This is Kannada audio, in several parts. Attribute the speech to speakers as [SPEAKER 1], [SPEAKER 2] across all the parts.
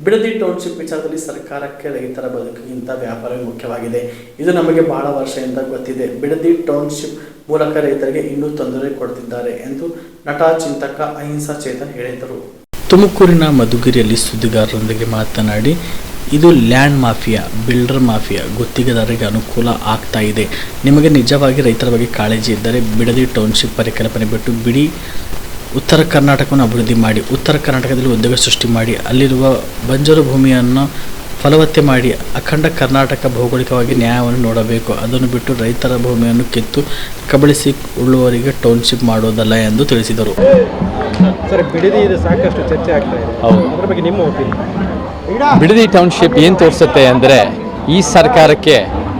[SPEAKER 1] ಬಿಡದಿ ಟೌನ್ಶಿಪ್ ವಿಚಾರದಲ್ಲಿ ಸರ್ಕಾರಕ್ಕೆ ರೈತರ ಬದುಕಿಗಿಂತ ವ್ಯಾಪಾರವೇ ಮುಖ್ಯವಾಗಿದೆ. ಇದು ನಮಗೆ ಬಹಳ ವರ್ಷದಿಂದ ಗೊತ್ತಿದೆ. ಬಿಡದಿ ಟೌನ್ಶಿಪ್ ಮೂಲಕ ರೈತರಿಗೆ ಇನ್ನೂ ತೊಂದರೆ ಕೊಡುತ್ತಿದ್ದಾರೆ ಎಂದು ನಟ ಚಿಂತಕ ಅಹಿಂಸಾ ಚೇತನ್ ಹೇಳಿದರು. ತುಮಕೂರಿನ ಮಧುಗಿರಿಯಲ್ಲಿ ಸುದ್ದಿಗಾರರೊಂದಿಗೆ ಮಾತನಾಡಿ, ಇದು ಲ್ಯಾಂಡ್ ಮಾಫಿಯಾ, ಬಿಲ್ಡರ್ ಮಾಫಿಯಾ, ಗುತ್ತಿಗೆದಾರರಿಗೆ ಅನುಕೂಲ ಆಗ್ತಾ ಇದೆ. ನಿಮಗೆ ನಿಜವಾಗಿ ರೈತರ ಬಗ್ಗೆ ಕಾಳಜಿ ಇದ್ದರೆ ಬಿಡದಿ ಟೌನ್ಶಿಪ್ ಪರಿಕಲ್ಪನೆ ಬಿಟ್ಟು ಬಿಡಿ, ಉತ್ತರ ಕರ್ನಾಟಕವನ್ನು ಅಭಿವೃದ್ಧಿ ಮಾಡಿ, ಉತ್ತರ ಕರ್ನಾಟಕದಲ್ಲಿ ಉದ್ಯೋಗ ಸೃಷ್ಟಿ ಮಾಡಿ, ಅಲ್ಲಿರುವ ಬಂಜರು ಭೂಮಿಯನ್ನು ಫಲವತ್ತೆ ಮಾಡಿ, ಅಖಂಡ ಕರ್ನಾಟಕ ಭೌಗೋಳಿಕವಾಗಿ ನ್ಯಾಯವನ್ನು ನೋಡಬೇಕು. ಅದನ್ನು ಬಿಟ್ಟು ರೈತರ ಭೂಮಿಯನ್ನು ಕಿತ್ತು ಕಬಳಿಸಿ ಉಳ್ಳುವವರಿಗೆ ಟೌನ್ಶಿಪ್ ಮಾಡೋದಲ್ಲ ಎಂದು ತಿಳಿಸಿದರು.
[SPEAKER 2] ಸರ್, ಬಿಡದಿ ಇದು ಸಾಕಷ್ಟು ಚರ್ಚೆ ಆಗ್ತಾ ಇದೆ. ಅದರ ಬಗ್ಗೆ ನಿಮ್ಮ ಒಪಿನಿಯನ್?
[SPEAKER 3] ಬಿಡದಿ ಟೌನ್ಶಿಪ್ ಏನು ತೋರಿಸುತ್ತೆ ಅಂದರೆ, ಈ ಸರ್ಕಾರಕ್ಕೆ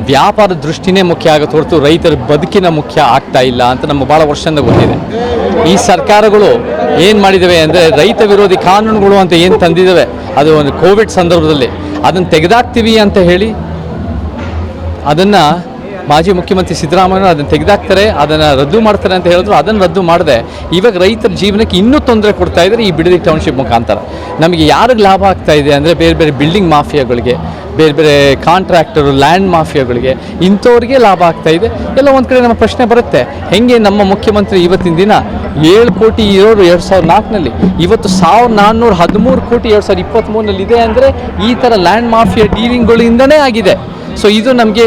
[SPEAKER 3] ವ್ಯಾಪಾರ ದೃಷ್ಟಿನೇ ಮುಖ್ಯ ಆಗುತ್ತೆ ಹೊರತು ರೈತರ ಬದುಕಿನ ಮುಖ್ಯ ಆಗ್ತಾ ಇಲ್ಲ ಅಂತ ನಮಗೆ ಭಾಳ ವರ್ಷದಿಂದ ಗೊತ್ತಿದೆ. ಈ ಸರ್ಕಾರಗಳು ಏನು ಮಾಡಿದ್ದಾವೆ ಅಂದರೆ, ರೈತ ವಿರೋಧಿ ಕಾನೂನುಗಳು ಅಂತ ಏನು ತಂದಿದ್ದಾವೆ, ಅದು ಒಂದು ಕೋವಿಡ್ ಸಂದರ್ಭದಲ್ಲಿ ಅದನ್ನು ತೆಗೆದಾಕ್ತೀವಿ ಅಂತ ಹೇಳಿ ಅದನ್ನು ಮಾಜಿ ಮುಖ್ಯಮಂತ್ರಿ ಸಿದ್ದರಾಮಯ್ಯ ಅದನ್ನು ತೆಗೆದಾಕ್ತಾರೆ, ಅದನ್ನು ರದ್ದು ಮಾಡ್ತಾರೆ ಅಂತ ಹೇಳಿದ್ರು. ಅದನ್ನು ರದ್ದು ಮಾಡದೆ ಇವಾಗ ರೈತರ ಜೀವನಕ್ಕೆ ಇನ್ನೂ ತೊಂದರೆ ಕೊಡ್ತಾ ಇದ್ದಾರೆ ಈ ಬಿಡದಿ ಟೌನ್ಶಿಪ್ ಮುಖಾಂತರ. ನಮಗೆ ಯಾರಿಗೆ ಲಾಭ ಆಗ್ತಾ ಇದೆ ಅಂದರೆ, ಬೇರೆ ಬೇರೆ ಬಿಲ್ಡಿಂಗ್ ಮಾಫಿಯಾಗಳಿಗೆ, ಬೇರೆ ಬೇರೆ ಕಾಂಟ್ರಾಕ್ಟರು, ಲ್ಯಾಂಡ್ ಮಾಫಿಯಾಗಳಿಗೆ, ಇಂಥವ್ರಿಗೆ ಲಾಭ ಆಗ್ತಾ ಇದೆ. ಎಲ್ಲ ಒಂದು ಕಡೆ ನಮ್ಮ ಪ್ರಶ್ನೆ ಬರುತ್ತೆ, ಹೆಂಗೆ ನಮ್ಮ ಮುಖ್ಯಮಂತ್ರಿ ಇವತ್ತಿನ ದಿನ 7 ಕೋಟಿ ಇರೋರು 2004ನಲ್ಲಿ, ಇವತ್ತು 1413 ಕೋಟಿ 2023ನಲ್ಲಿ ಇದೆ ಅಂದರೆ ಈ ಥರ ಲ್ಯಾಂಡ್ ಮಾಫಿಯಾ ಡೀಲಿಂಗ್ಗಳಿಂದನೇ ಆಗಿದೆ. ಸೊ ಇದು ನಮಗೆ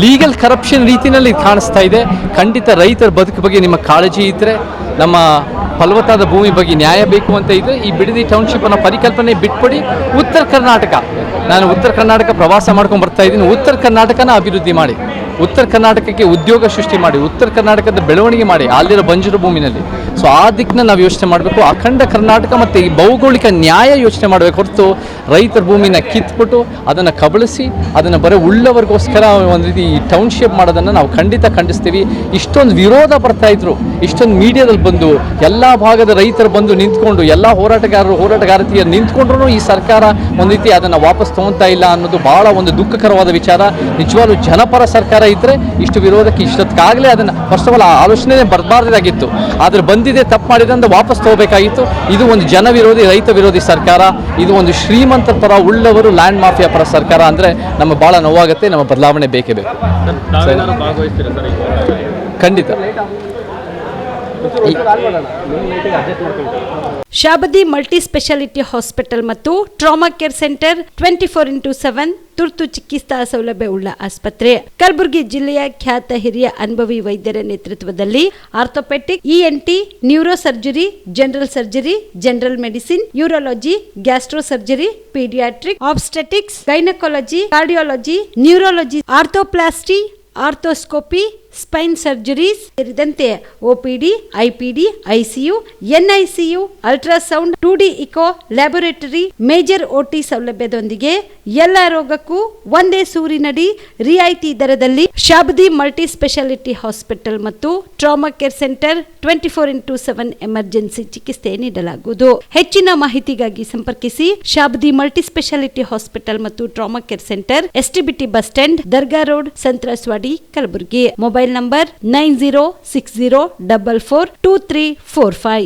[SPEAKER 3] ಲೀಗಲ್ ಕರಪ್ಷನ್ ರೀತಿಯಲ್ಲಿ ಕಾಣಿಸ್ತಾ ಇದೆ. ಖಂಡಿತ ರೈತರ ಬದುಕು ಬಗ್ಗೆ ನಿಮ್ಮ ಕಾಳಜಿ ಇದ್ದರೆ, ನಮ್ಮ ಫಲವತ್ತಾದ ಭೂಮಿ ಬಗ್ಗೆ ನ್ಯಾಯ ಬೇಕು ಅಂತ ಇದ್ದರೆ, ಈ ಬಿಡದಿ ಟೌನ್ಶಿಪ್ಪನ್ನು ಪರಿಕಲ್ಪನೆ ಬಿಟ್ಕೊಡಿ. ಉತ್ತರ ಕರ್ನಾಟಕ, ನಾನು ಉತ್ತರ ಕರ್ನಾಟಕ ಪ್ರವಾಸ ಮಾಡ್ಕೊಂಡು ಬರ್ತಾ ಇದ್ದೀನಿ. ಉತ್ತರ ಕರ್ನಾಟಕನ ಅಭಿವೃದ್ಧಿ ಮಾಡಿ, ಉತ್ತರ ಕರ್ನಾಟಕಕ್ಕೆ ಉದ್ಯೋಗ ಸೃಷ್ಟಿ ಮಾಡಿ, ಉತ್ತರ ಕರ್ನಾಟಕದ ಬೆಳವಣಿಗೆ ಮಾಡಿ ಅಲ್ಲಿರೋ ಬಂಜರು ಭೂಮಿನಲ್ಲಿ. ಸೊ ಆ ದಿಕ್ಕನ್ನ ನಾವು ಯೋಚನೆ ಮಾಡಬೇಕು. ಅಖಂಡ ಕರ್ನಾಟಕ ಮತ್ತು ಈ ಭೌಗೋಳಿಕ ನ್ಯಾಯ ಯೋಚನೆ ಮಾಡಬೇಕು ಹೊರತು ರೈತರ ಭೂಮಿನ ಕಿತ್ಬಿಟ್ಟು ಅದನ್ನು ಕಬಳಿಸಿ ಅದನ್ನು ಬರೀ ಉಳ್ಳವರಿಗೋಸ್ಕರ ಒಂದು ರೀತಿ ಟೌನ್ಶಿಪ್ ಮಾಡೋದನ್ನು ನಾವು ಖಂಡಿತ ಖಂಡಿಸ್ತೀವಿ. ಇಷ್ಟೊಂದು ವಿರೋಧ ಬರ್ತಾಯಿದ್ರು, ಇಷ್ಟೊಂದು ಮೀಡಿಯಾದಲ್ಲಿ ಬಂದು ಎಲ್ಲ ಭಾಗದ ರೈತರು ಬಂದು ನಿಂತ್ಕೊಂಡು, ಎಲ್ಲ ಹೋರಾಟಗಾರತಿಯರು ನಿಂತ್ಕೊಂಡ್ರೂ ಈ ಸರ್ಕಾರ ಒಂದು ರೀತಿ ಅದನ್ನು ವಾಪಸ್ ತೊಗೊಳ್ತಾ ಇಲ್ಲ ಅನ್ನೋದು ಭಾಳ ಒಂದು ದುಃಖಕರವಾದ ವಿಚಾರ. ನಿಜವಾಗ್ಲೂ ಜನಪರ ಸರ್ಕಾರ ಇದ್ದರೆ ಇಷ್ಟು ವಿರೋಧಕ್ಕೆ ಇಷ್ಟೊತ್ತಾಗಲೇ ಅದನ್ನು ಫಸ್ಟ್ ಆಫ್ ಆಲ್ ಆಲೋಚನೆ ಬರಬಾರ್ದಾಗಿತ್ತು. ಆದರೆ ಬಂದಿದೆ, ತಪ್ಪು ಮಾಡಿದೆ ಅಂತ ವಾಪಸ್ ತಗೋಬೇಕಾಗಿತ್ತು. ಇದು ಒಂದು ಜನ ವಿರೋಧಿ, ರೈತ ವಿರೋಧಿ ಸರ್ಕಾರ. ಇದು ಒಂದು ಶ್ರೀಮಂತರ ಪರ, ಉಳ್ಳವರು, ಲ್ಯಾಂಡ್ ಮಾಫಿಯಾ ಪರ ಸರ್ಕಾರ ಅಂದರೆ ನಮಗೆ ಭಾಳ ನೋವಾಗುತ್ತೆ. ನಮ್ಮ ಬದಲಾವಣೆ ಬೇಕೇ ಬೇಕು. ಖಂಡಿತ.
[SPEAKER 4] ಶಾಬದಿ ಮಲ್ಟಿ ಸ್ಪೆಷಾಲಿಟಿ ಹಾಸ್ಪಿಟಲ್ ಮತ್ತು ಟ್ರಾಮಾ ಕೇರ್ ಸೆಂಟರ್ 24x7 ತುರ್ತು ಚಿಕಿತ್ಸಾ ಸೌಲಭ್ಯ ಉಳ್ಳ ಆಸ್ಪತ್ರೆ. ಕಲಬುರಗಿ ಜಿಲ್ಲೆಯ ಖ್ಯಾತ ಹಿರಿಯ ಅನುಭವಿ ವೈದ್ಯರ ನೇತೃತ್ವದಲ್ಲಿ orthopaedic, ENT, neuro surgery, general surgery, general medicine, urology, gastro surgery, paediatric, obstetrics, gynaecology, cardiology, neurology, arthroplasty, arthroscopy, spine surgeries ಸೇರಿದಂತೆ OPD, IPD, ICU, NICU, ultrasound, 2D echo, laboratory, major OT ಸೌಲಭ್ಯದೊಂದಿಗೆ ಎಲ್ಲ ರೋಗಕ್ಕೂ ಒಂದೇ ಸೂರಿನಡಿ ರಿಯಾಯಿತಿ ದರದಲ್ಲಿ ಶಾಬದಿ ಮಲ್ಟಿ ಸ್ಪೆಷಾಲಿಟಿ ಹಾಸ್ಪಿಟಲ್ ಮತ್ತು trauma care centre 24x7 emergency ಚಿಕಿತ್ಸೆ ನೀಡಲಾಗುವುದು. ಹೆಚ್ಚಿನ ಮಾಹಿತಿಗಾಗಿ ಸಂಪರ್ಕಿಸಿ ಶಾಬದಿ ಮಲ್ಟಿ ಸ್ಪೆಷಾಲಿಟಿ ಹಾಸ್ಪಿಟಲ್ ಮತ್ತು trauma care centre, STBT bus stand, Dargah road, ಸಂತ್ರಸ್ವಾಡಿ, Kalaburagi. Mobile number 9060442345.